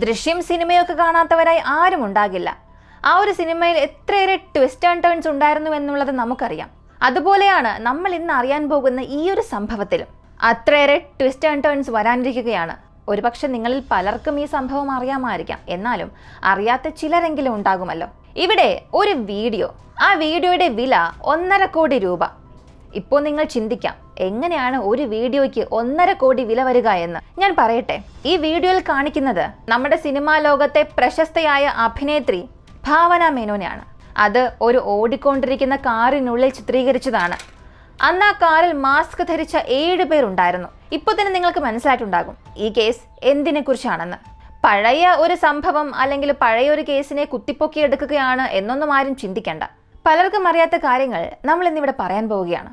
ദൃശ്യം സിനിമയൊക്കെ കാണാത്തവരായി ആരും ഉണ്ടാകില്ല. ആ ഒരു സിനിമയിൽ എത്രയേറെ ട്വിസ്റ്റ് ആൻഡ് ടേൺസ് ഉണ്ടായിരുന്നു എന്നുള്ളത് നമുക്കറിയാം. അതുപോലെയാണ് നമ്മൾ ഇന്ന് അറിയാൻ പോകുന്ന ഈ ഒരു സംഭവത്തിലും അത്രയേറെ ട്വിസ്റ്റ് ആൻഡ് ടേൺസ് വരാനിരിക്കുകയാണ്. ഒരുപക്ഷെ നിങ്ങളിൽ പലർക്കും ഈ സംഭവം അറിയാമായിരിക്കാം, എന്നാലും അറിയാത്ത ചിലരെങ്കിലും ഉണ്ടാകുമല്ലോ. ഇവിടെ ഒരു വീഡിയോ, ആ വീഡിയോയുടെ വില 1.5 കോടി രൂപ. ഇപ്പോൾ നിങ്ങൾ ചിന്തിക്കാം, എങ്ങനെയാണ് ഒരു വീഡിയോയ്ക്ക് 1.5 കോടി വില വരിക എന്ന്. ഞാൻ പറയട്ടെ, ഈ വീഡിയോയിൽ കാണിക്കുന്നത് നമ്മുടെ സിനിമാ ലോകത്തെ പ്രശസ്തയായ അഭിനേത്രി ഭാവന മേനോനെയാണ്. അത് ഒരു ഓടിക്കൊണ്ടിരിക്കുന്ന കാറിനുള്ളിൽ ചിത്രീകരിച്ചതാണ്. അന്ന് ആ കാറിൽ മാസ്ക് ധരിച്ച 7 പേരുണ്ടായിരുന്നു. ഇപ്പോൾ തന്നെ നിങ്ങൾക്ക് മനസ്സിലായിട്ടുണ്ടാകും ഈ കേസ് എന്തിനെ കുറിച്ചാണെന്ന്. പഴയ ഒരു സംഭവം അല്ലെങ്കിൽ പഴയ ഒരു കേസിനെ കുത്തിപ്പൊക്കിയെടുക്കുകയാണ് എന്നൊന്നും ആരും ചിന്തിക്കേണ്ട. പലർക്കും അറിയാത്ത കാര്യങ്ങൾ നമ്മൾ ഇന്നിവിടെ പറയാൻ പോവുകയാണ്.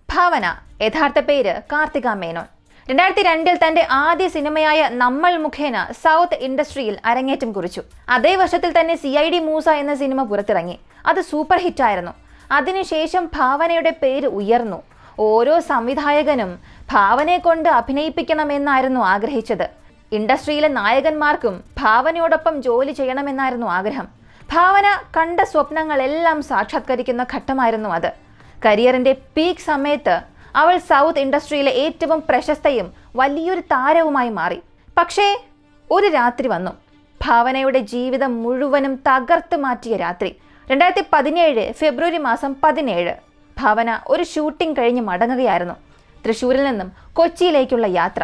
ഭാവന, യഥാർത്ഥ പേര് കാർത്തിക മേനോൻ. 2002 തന്റെ ആദ്യ സിനിമയായ നമ്മൾ മുഖേന സൗത്ത് ഇൻഡസ്ട്രിയിൽ അരങ്ങേറ്റം കുറിച്ചു. അതേ വർഷത്തിൽ തന്നെ CID മൂസ എന്ന സിനിമ പുറത്തിറങ്ങി. അത് സൂപ്പർ ഹിറ്റായിരുന്നു. അതിനുശേഷം ഭാവനയുടെ പേര് ഉയർന്നു. ഓരോ സംവിധായകനും ഭാവനയെ കൊണ്ട് അഭിനയിപ്പിക്കണമെന്നായിരുന്നു ആഗ്രഹിച്ചത്. ഇൻഡസ്ട്രിയിലെ നായകന്മാർക്കും ഭാവനയോടൊപ്പം ജോലി ചെയ്യണമെന്നായിരുന്നു ആഗ്രഹം. ഭാവന കണ്ട സ്വപ്നങ്ങളെല്ലാം സാക്ഷാത്കരിക്കുന്ന ഘട്ടമായിരുന്നു അത്. കരിയറിന്റെ പീക്ക് സമയത്ത് അവൾ സൗത്ത് ഇൻഡസ്ട്രിയിലെ ഏറ്റവും പ്രശസ്തയും വലിയൊരു താരവുമായി മാറി. പക്ഷേ ഒരു രാത്രി വന്നു, ഭാവനയുടെ ജീവിതം മുഴുവനും തകർത്ത് മാറ്റിയ രാത്രി. 2017 ഫെബ്രുവരി മാസം 17 ഭാവന ഒരു ഷൂട്ടിംഗ് കഴിഞ്ഞ് മടങ്ങുകയായിരുന്നു. തൃശ്ശൂരിൽ നിന്നും കൊച്ചിയിലേക്കുള്ള യാത്ര.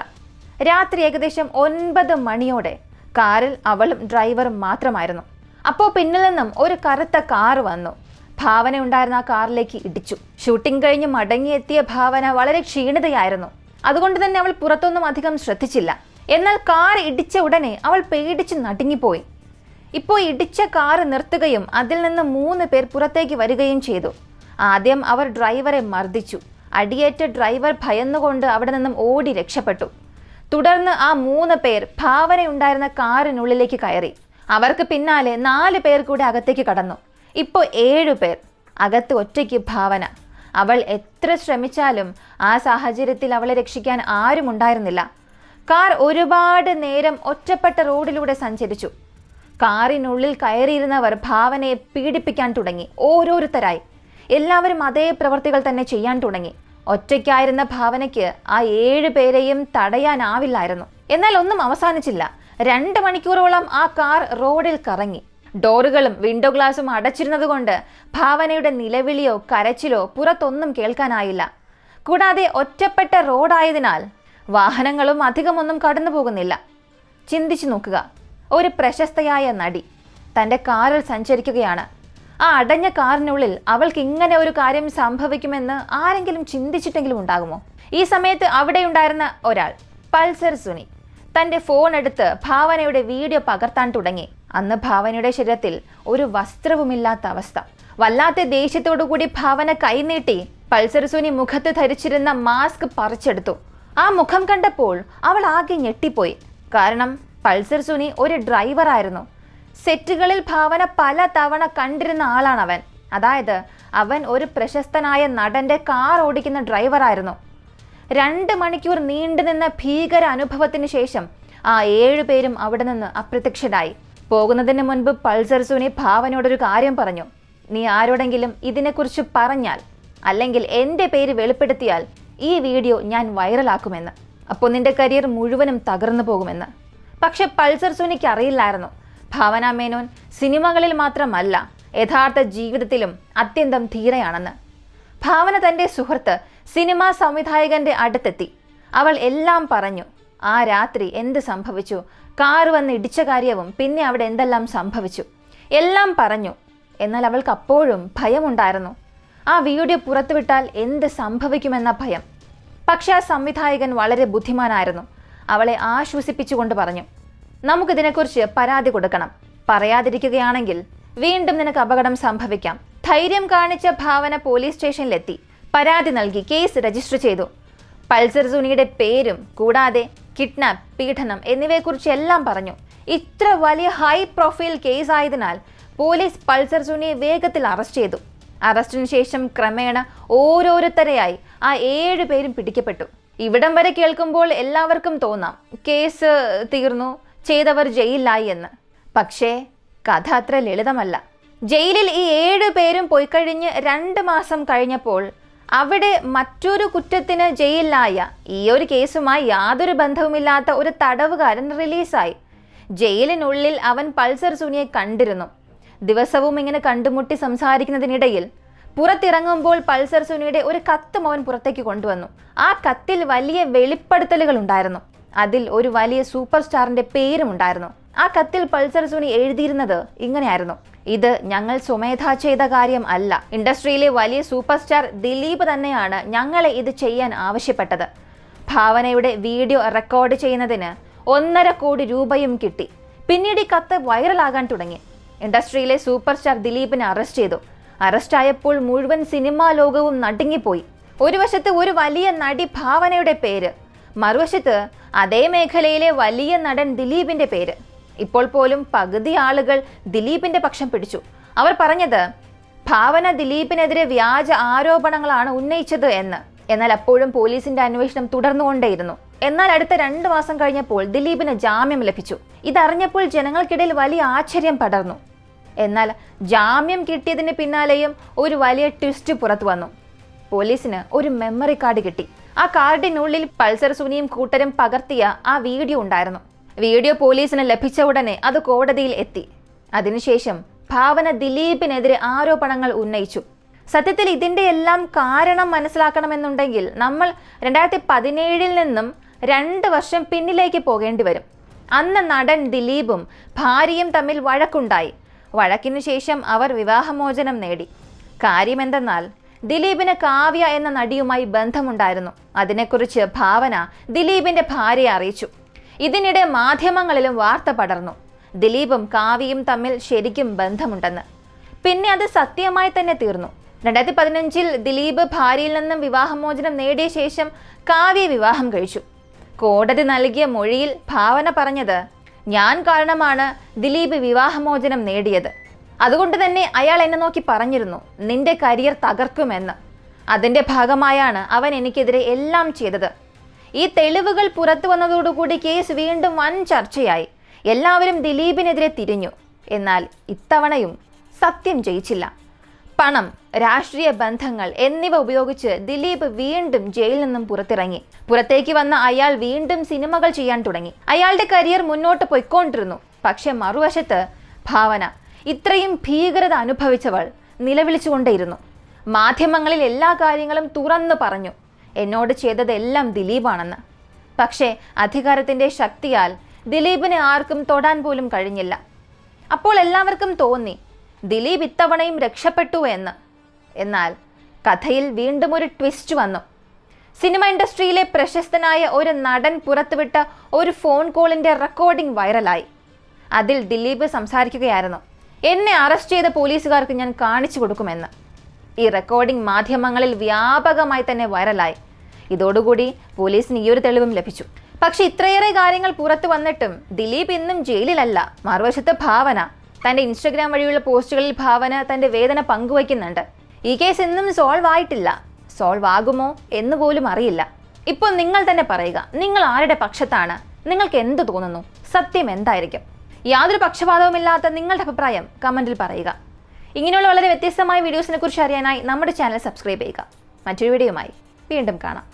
രാത്രി ഏകദേശം 9 മണിയോടെ കാറിൽ അവളും ഡ്രൈവറും മാത്രമായിരുന്നു. അപ്പോൾ പിന്നിൽ നിന്നും ഒരു കറുത്ത കാർ വന്നു. ഭാവന ഉണ്ടായിരുന്ന ആ കാറിലേക്ക് ഇടിച്ചു. ഷൂട്ടിംഗ് കഴിഞ്ഞ് മടങ്ങിയെത്തിയ ഭാവന വളരെ ക്ഷീണിതയായിരുന്നു. അതുകൊണ്ട് തന്നെ അവൾ പുറത്തൊന്നും അധികം ശ്രദ്ധിച്ചില്ല. എന്നാൽ കാർ ഇടിച്ച ഉടനെ അവൾ പേടിച്ച് നടുങ്ങിപ്പോയി. ഇപ്പോൾ ഇടിച്ച കാർ നിർത്തുകയും അതിൽ നിന്ന് 3 പേർ പുറത്തേക്ക് വരികയും ചെയ്തു. ആദ്യം അവർ ഡ്രൈവറെ മർദ്ദിച്ചു. അടിയേറ്റ ഡ്രൈവർ ഭയന്നുകൊണ്ട് അവിടെ നിന്നും ഓടി രക്ഷപ്പെട്ടു. തുടർന്ന് ആ 3 പേർ ഭാവന ഉണ്ടായിരുന്ന കാറിനുള്ളിലേക്ക് കയറി. അവർക്ക് പിന്നാലെ 4 പേർ കൂടി അകത്തേക്ക് കടന്നു. ഇപ്പോൾ 7 പേർ. അകത്ത് ഒറ്റയ്ക്ക് ഭാവന. അവൾ എത്ര ശ്രമിച്ചാലും ആ സാഹചര്യത്തിൽ അവളെ രക്ഷിക്കാൻ ആരും ഉണ്ടായിരുന്നില്ല. കാർ ഒരുപാട് നേരം ഒറ്റപ്പെട്ട റോഡിലൂടെ സഞ്ചരിച്ചു. കാറിനുള്ളിൽ കയറിയിരുന്നവർ ഭാവനയെ പീഡിപ്പിക്കാൻ തുടങ്ങി. ഓരോരുത്തരായി എല്ലാവരും അതേ പ്രവൃത്തികൾ തന്നെ ചെയ്യാൻ തുടങ്ങി. ഒറ്റയ്ക്കായിരുന്ന ഭാവനയ്ക്ക് ആ 7 പേരെയും തടയാനാവില്ലായിരുന്നു. എന്നാൽ ഒന്നും അവസാനിച്ചില്ല. 2 മണിക്കൂറോളം ആ കാർ റോഡിൽ കറങ്ങി. ഡോറുകളും വിൻഡോ ഗ്ലാസും അടച്ചിരുന്നത് കൊണ്ട് ഭാവനയുടെ നിലവിളിയോ കരച്ചിലോ പുറത്തൊന്നും കേൾക്കാനായില്ല. കൂടാതെ ഒറ്റപ്പെട്ട റോഡായതിനാൽ വാഹനങ്ങളും അധികമൊന്നും കടന്നു പോകുന്നില്ല. ചിന്തിച്ചു നോക്കുക, ഒരു പ്രശസ്തയായ നടി തൻ്റെ കാറിൽ സഞ്ചരിക്കുകയാണ്. ആ അടഞ്ഞ കാറിനുള്ളിൽ അവൾക്ക് ഇങ്ങനെ ഒരു കാര്യം സംഭവിക്കുമെന്ന് ആരെങ്കിലും ചിന്തിച്ചിട്ടെങ്കിലും ഉണ്ടാകുമോ? ഈ സമയത്ത് അവിടെയുണ്ടായിരുന്ന ഒരാൾ, പൾസർ സുനി, തൻ്റെ ഫോൺ എടുത്ത് ഭാവനയുടെ വീഡിയോ പകർത്താൻ തുടങ്ങി. അന്ന് ഭാവനയുടെ ശരീരത്തിൽ ഒരു വസ്ത്രവുമില്ലാത്ത അവസ്ഥ. വല്ലാത്ത ദേഷ്യത്തോടു കൂടി ഭാവന കൈനീട്ടി പൾസർ സുനി മുഖത്ത് ധരിച്ചിരുന്ന മാസ്ക് പറിച്ചെടുത്തു. ആ മുഖം കണ്ടപ്പോൾ അവൾ ആകെ ഞെട്ടിപ്പോയി. കാരണം പൾസർ സുനി ഒരു ഡ്രൈവറായിരുന്നു. സെറ്റുകളിൽ ഭാവന പല തവണ കണ്ടിരുന്ന ആളാണവൻ. അതായത് അവൻ ഒരു പ്രശസ്തനായ നടന്റെ കാർ ഓടിക്കുന്ന ഡ്രൈവറായിരുന്നു. 2 മണിക്കൂർ നീണ്ടുനിന്ന ഭീകര അനുഭവത്തിന് ശേഷം ആ 7 പേരും അവിടെ നിന്ന് അപ്രത്യക്ഷരായി. പോകുന്നതിന് മുൻപ് പൾസർ സുനി ഭാവനയോടൊരു കാര്യം പറഞ്ഞു. നീ ആരോടെങ്കിലും ഇതിനെക്കുറിച്ച് പറഞ്ഞാൽ, അല്ലെങ്കിൽ എൻ്റെ പേര് വെളിപ്പെടുത്തിയാൽ ഈ വീഡിയോ ഞാൻ വൈറലാക്കുമെന്ന്. അപ്പോൾ നിന്റെ കരിയർ മുഴുവനും തകർന്നു പോകുമെന്ന്. പക്ഷെ പൾസർ സുനിക്ക് അറിയില്ലായിരുന്നു, ഭാവന മേനോൻ സിനിമകളിൽ മാത്രമല്ല യഥാർത്ഥ ജീവിതത്തിലും അത്യന്തം ധീരയാണെന്ന്. ഭാവന തൻ്റെ സുഹൃത്ത് സിനിമാ സംവിധായകന്റെ അടുത്തെത്തി. അവൾ എല്ലാം പറഞ്ഞു. ആ രാത്രി എന്ത് സംഭവിച്ചു, കാർ വന്ന് ഇടിച്ച കാര്യവും പിന്നെ അവിടെ എന്തെല്ലാം സംഭവിച്ചു എല്ലാം പറഞ്ഞു. എന്നാൽ അവൾക്ക് അപ്പോഴും ഭയമുണ്ടായിരുന്നു. ആ വീഡിയോ പുറത്തുവിട്ടാൽ എന്ത് സംഭവിക്കുമെന്ന ഭയം. പക്ഷെ ആ സംവിധായകൻ വളരെ ബുദ്ധിമാനായിരുന്നു. അവളെ ആശ്വസിപ്പിച്ചുകൊണ്ട് പറഞ്ഞു, നമുക്കിതിനെക്കുറിച്ച് പരാതി കൊടുക്കണം. പറയാതിരിക്കുകയാണെങ്കിൽ വീണ്ടും നിനക്ക് അപകടം സംഭവിക്കാം. ധൈര്യം കാണിച്ച ഭാവന പോലീസ് സ്റ്റേഷനിലെത്തി. പരാതി നൽകി കേസ് രജിസ്റ്റർ ചെയ്തു. പൾസർ സുനിയുടെ പേരും കൂടാതെ കിഡ്നാപ്പ്, പീഡനം എന്നിവയെക്കുറിച്ച് എല്ലാം പറഞ്ഞു. ഇത്ര വലിയ ഹൈ പ്രൊഫൈൽ കേസ് ആയതിനാൽ പോലീസ് പൾസർ സുനിയെ വേഗത്തിൽ അറസ്റ്റ് ചെയ്തു. അറസ്റ്റിന് ശേഷം ക്രമേണ ഓരോരുത്തരെയായി ആ 7 പേരും പിടിക്കപ്പെട്ടു. ഇവിടം വരെ കേൾക്കുമ്പോൾ എല്ലാവർക്കും തോന്നാം കേസ് തീർന്നു, ചെയ്തവർ ജയിലിലായി എന്ന്. പക്ഷേ കഥ അത്ര ലളിതമല്ല. ജയിലിൽ ഈ 7 പേരും പോയിക്കഴിഞ്ഞ് 2 മാസം കഴിഞ്ഞപ്പോൾ അവിടെ മറ്റൊരു കുറ്റത്തിന് ജയിലിലായ ഈ ഒരു കേസുമായി യാതൊരു ബന്ധവുമില്ലാത്ത ഒരു തടവുകാരൻ റിലീസായി. ജയിലിനുള്ളിൽ അവൻ പൾസർ സുനിയെ കണ്ടിരുന്നു. ദിവസവും ഇങ്ങനെ കണ്ടുമുട്ടി സംസാരിക്കുന്നതിനിടയിൽ പുറത്തിറങ്ങുമ്പോൾ പൾസർ സുനിയുടെ ഒരു കത്തും അവൻ പുറത്തേക്ക് കൊണ്ടുവന്നു. ആ കത്തിൽ വലിയ വെളിപ്പെടുത്തലുകൾ ഉണ്ടായിരുന്നു. അതിൽ ഒരു വലിയ സൂപ്പർ സ്റ്റാറിന്റെ പേരും ഉണ്ടായിരുന്നു. ആ കത്തിൽ പൾസർ സുനി എഴുതിയിരുന്നത് ഇങ്ങനെയായിരുന്നു: ഇത് ഞങ്ങൾ സ്വമേധാ ചെയ്ത കാര്യം അല്ല. ഇൻഡസ്ട്രിയിലെ വലിയ സൂപ്പർ സ്റ്റാർ ദിലീപ് തന്നെയാണ് ഞങ്ങളെ ഇത് ചെയ്യാൻ ആവശ്യപ്പെട്ടത്. ഭാവനയുടെ വീഡിയോ റെക്കോർഡ് ചെയ്യുന്നതിന് 1.5 കോടി രൂപയും കിട്ടി. പിന്നീട് ഈ കത്ത് വൈറലാകാൻ തുടങ്ങി. ഇൻഡസ്ട്രിയിലെ സൂപ്പർ സ്റ്റാർ ദിലീപിനെ അറസ്റ്റ് ചെയ്തു. അറസ്റ്റായപ്പോൾ മുഴുവൻ സിനിമാ ലോകവും നടുങ്ങിപ്പോയി. ഒരു വശത്ത് ഒരു വലിയ നടി ഭാവനയുടെ പേര്, മറുവശത്ത് അതേ മേഖലയിലെ വലിയ നടൻ ദിലീപിന്റെ പേര്. ഇപ്പോൾ പോലും പകുതി ആളുകൾ ദിലീപിന്റെ പക്ഷം പിടിച്ചു. അവർ പറഞ്ഞത് ഭാവന ദിലീപിനെതിരെ വ്യാജ ആരോപണങ്ങളാണ് ഉന്നയിച്ചത് എന്ന്. എന്നാൽ അപ്പോഴും പോലീസിന്റെ അന്വേഷണം തുടർന്നുകൊണ്ടേയിരുന്നു. എന്നാൽ അടുത്ത 2 മാസം കഴിഞ്ഞപ്പോൾ ദിലീപിന് ജാമ്യം ലഭിച്ചു. ഇതറിഞ്ഞപ്പോൾ ജനങ്ങൾക്കിടയിൽ വലിയ ആശ്ചര്യം പടർന്നു. എന്നാൽ ജാമ്യം കിട്ടിയതിന് പിന്നാലെയും ഒരു വലിയ ട്വിസ്റ്റ് പുറത്തു വന്നു. പോലീസിന് ഒരു മെമ്മറി കാർഡ് കിട്ടി. ആ കാർഡിനുള്ളിൽ പൾസർ സുനിയും കൂട്ടരും പകർത്തിയ ആ വീഡിയോ ഉണ്ടായിരുന്നു. വീഡിയോ പോലീസിന് ലഭിച്ച ഉടനെ അത് കോടതിയിൽ എത്തി. അതിനുശേഷം ഭാവന ദിലീപിനെതിരെ ആരോപണങ്ങൾ ഉന്നയിച്ചു. സത്യത്തിൽ ഇതിന്റെ എല്ലാം കാരണം മനസ്സിലാക്കണമെന്നുണ്ടെങ്കിൽ നമ്മൾ 2017 നിന്നും 2 വർഷം പിന്നിലേക്ക് പോകേണ്ടി വരും. അന്ന് നടൻ ദിലീപും ഭാര്യയും തമ്മിൽ വഴക്കുണ്ടായി. വഴക്കിനു ശേഷം അവർ വിവാഹമോചനം നേടി. കാര്യമെന്തെന്നാൽ ദിലീപിന് കാവ്യ എന്ന നടിയുമായി ബന്ധമുണ്ടായിരുന്നു. അതിനെക്കുറിച്ച് ഭാവന ദിലീപിന്റെ ഭാര്യയെ അറിയിച്ചു. ഇതിനിടെ മാധ്യമങ്ങളിലും വാർത്ത പടർന്നു ദിലീപും കാവ്യയും തമ്മിൽ ശരിക്കും ബന്ധമുണ്ടെന്ന്. പിന്നെ അത് സത്യമായി തന്നെ തീർന്നു. 2015 ദിലീപ് ഭാര്യയിൽ നിന്നും വിവാഹമോചനം നേടിയ ശേഷം കാവ്യ വിവാഹം കഴിച്ചു. കോടതി നൽകിയ മൊഴിയിൽ ഭാവന പറഞ്ഞത്, ഞാൻ കാരണമാണ് ദിലീപ് വിവാഹമോചനം നേടിയത്. അതുകൊണ്ട് തന്നെ അയാൾ എന്നെ നോക്കി പറഞ്ഞിരുന്നു, നിന്റെ കരിയർ തകർക്കുമെന്ന്. അതിന്റെ ഭാഗമായാണ് അവൻ എനിക്കെതിരെ എല്ലാം ചെയ്തത്. ഈ തെളിവുകൾ പുറത്തു വന്നതോടുകൂടി കേസ് വീണ്ടും വൻ ചർച്ചയായി. എല്ലാവരും ദിലീപിനെതിരെ തിരിഞ്ഞു. എന്നാൽ ഇത്തവണയും സത്യം ജയിച്ചില്ല. പണം, രാഷ്ട്രീയ ബന്ധങ്ങൾ എന്നിവ ഉപയോഗിച്ച് ദിലീപ് വീണ്ടും ജയിലിൽ നിന്നും പുറത്തിറങ്ങി. പുറത്തേക്ക് വന്ന അയാൾ വീണ്ടും സിനിമകൾ ചെയ്യാൻ തുടങ്ങി. അയാളുടെ കരിയർ മുന്നോട്ട് പോയിക്കൊണ്ടിരുന്നു. പക്ഷെ മറുവശത്ത് ഭാവന, ഇത്രയും ഭീകരത അനുഭവിച്ചവൾ, നിലവിളിച്ചുകൊണ്ടേയിരുന്നു. മാധ്യമങ്ങളിൽ എല്ലാ കാര്യങ്ങളും തുറന്നു പറഞ്ഞു, എന്നോട് ചെയ്തതെല്ലാം ദിലീപാണെന്ന്. പക്ഷേ അധികാരത്തിന്റെ ശക്തിയാൽ ദിലീപിനെ ആർക്കും തൊടാൻ പോലും കഴിഞ്ഞില്ല. അപ്പോൾ എല്ലാവർക്കും തോന്നി ദിലീപ് ഇത്തവണയും രക്ഷപ്പെട്ടു എന്ന്. എന്നാൽ കഥയിൽ വീണ്ടും ഒരു ട്വിസ്റ്റ് വന്നു. സിനിമ ഇൻഡസ്ട്രിയിലെ പ്രശസ്തനായ ഒരു നടൻ പുറത്തുവിട്ട ഒരു ഫോൺ കോളിന്റെ റെക്കോർഡിംഗ് വൈറലായി. അതിൽ ദിലീപ് സംസാരിക്കുകയായിരുന്നു, എന്നെ അറസ്റ്റ് ചെയ്ത പോലീസുകാർക്ക് ഞാൻ കാണിച്ചു കൊടുക്കുമെന്ന്. ഈ റെക്കോർഡിംഗ് മാധ്യമങ്ങളിൽ വ്യാപകമായി തന്നെ വൈറലായി. ഇതോടുകൂടി പോലീസിന് ഈ ഒരു തെളിവും ലഭിച്ചു. പക്ഷെ ഇത്രയേറെ കാര്യങ്ങൾ പുറത്തു വന്നിട്ടും ദിലീപ് ഇന്നും ജയിലിലല്ല. മറുവശത്ത് ഭാവന തന്റെ ഇൻസ്റ്റഗ്രാം വഴിയുള്ള പോസ്റ്റുകളിൽ ഭാവന തന്റെ വേദന പങ്കുവയ്ക്കുന്നുണ്ട്. ഈ കേസ് ഇന്നും സോൾവ് ആയിട്ടില്ല. സോൾവ് ആകുമോ എന്ന് പോലും അറിയില്ല. ഇപ്പോൾ നിങ്ങൾ തന്നെ പറയുക, നിങ്ങൾ ആരുടെ പക്ഷത്താണ്? നിങ്ങൾക്ക് എന്ത് തോന്നുന്നു? സത്യം എന്തായിരിക്കും? യാതൊരു പക്ഷപാതവുമില്ലാത്ത നിങ്ങളുടെ അഭിപ്രായം കമന്റിൽ പറയുക. ഇങ്ങനെയുള്ള വളരെ വ്യത്യസ്തമായ വീഡിയോസിനെ കുറിച്ച് അറിയാനായി നമ്മുടെ ചാനൽ സബ്സ്ക്രൈബ് ചെയ്യുക. മറ്റൊരു വീഡിയോയുമായി വീണ്ടും കാണാം.